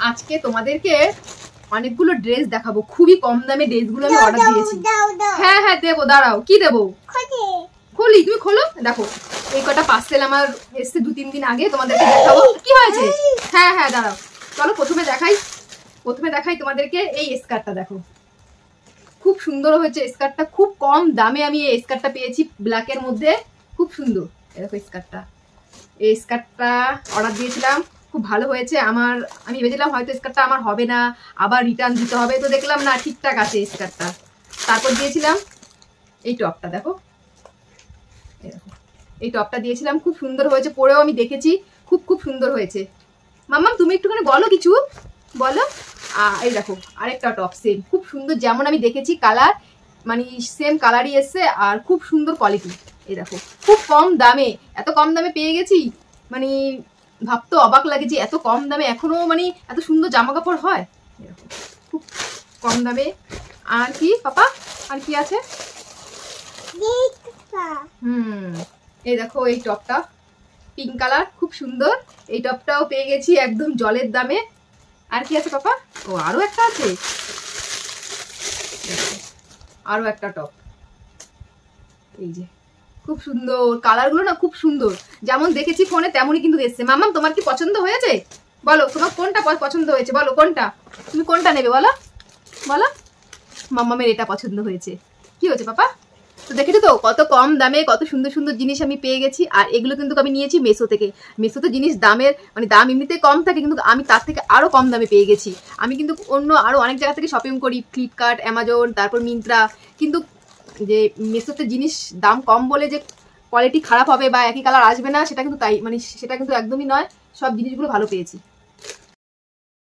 আজকে তোমাদেরকে অনেকগুলো ড্রেস দেখাবো, খুবই কম দামে ড্রেসগুলো আমি অর্ডার দিয়েছি। হ্যাঁ হ্যাঁ দেবো, দাঁড়াও। কি দেবো? খুলি, তুমি খোলো। দেখো এই কটা পার্সেল আমার এসছে 2-3 দিন আগে, তোমাদেরকে দেখাবো কি হয়েছে। হ্যাঁ হ্যাঁ দাঁড়াও, চলো প্রথমে দেখাই তোমাদেরকে। এই স্কার্টটা দেখো, খুব সুন্দর হয়েছে স্কার্টটা। খুব কম দামে আমি এই স্কার্টটা পেয়েছি ব্ল্যাকের মধ্যে, খুব সুন্দর। দেখো স্কার্টটা, এই স্কার্টটা অর্ডার দিয়েছিলাম, খুব ভালো হয়েছে আমার। আমি ভেবেছিলাম হয়তো স্কার্টটা আমার হবে না, আবার রিটার্ন দিতে হবে, তো দেখলাম না ঠিকঠাক আছে স্কার্টটা। তারপর দিয়েছিলাম এই টপটা, দেখো এই টপটা দিয়েছিলাম, খুব সুন্দর হয়েছে, পরেও আমি দেখেছি খুব খুব সুন্দর হয়েছে। মাম্মা তুমি একটুখানি বলো, কিছু বলো। এই দেখো আরেকটা টপ, সেম খুব সুন্দর, যেমন আমি দেখেছি কালার, মানে সেম কালারই এসছে, আর খুব সুন্দর কোয়ালিটি। এই দেখো খুব কম দামে, এত কম দামে পেয়ে গেছি, মানে ভাবতে অবাক লাগে যে এত কম দামে এখনো মানে এত সুন্দর জামা কাপড় হয়। এরকম খুব কম দামে। আর কি পাপা, আর কি আছে? এই দেখো এই টপটা পিঙ্ক কালার, খুব সুন্দর। এই টপটাও পেয়ে গেছি একদম জলের দামে। আর কি আছে পাপা? ও আরো একটা আছে, আরো একটা টপ, এই যে খুব সুন্দর কালারগুলো না, খুব সুন্দর, যেমন দেখেছি ফোনে তেমনই কিন্তু এসছে। মাম্মাম তোমার কি পছন্দ হয়েছে? বলো তোমার কোনটা পছন্দ হয়েছে, বলো কোনটা, তুমি কোনটা নেবে বলো বলো। মাম্মামের এটা পছন্দ হয়েছে। কি হয়েছে পাপা? তো দেখেছো তো কত কম দামে কত সুন্দর সুন্দর জিনিস আমি পেয়ে গেছি। আর এগুলো কিন্তু আমি নিয়েছি মেসো থেকে। মেসোতে জিনিস দামের মানে দাম এমনিতে কম থাকে, কিন্তু আমি তার থেকে আরো কম দামে পেয়ে গেছি। আমি কিন্তু অন্য আরো অনেক জায়গা থেকে শপিং করি, ফ্লিপকার্ট, অ্যামাজন, তারপর মিন্ত্রা, কিন্তু যে মেসোতে জিনিস দাম কম বলে যে কোয়ালিটি খারাপ হবে বা একই কালার আসবে না, সেটা কিন্তু তাই মানে সেটা কিন্তু একদমই নয়, সব জিনিসগুলো ভালো পেয়েছি।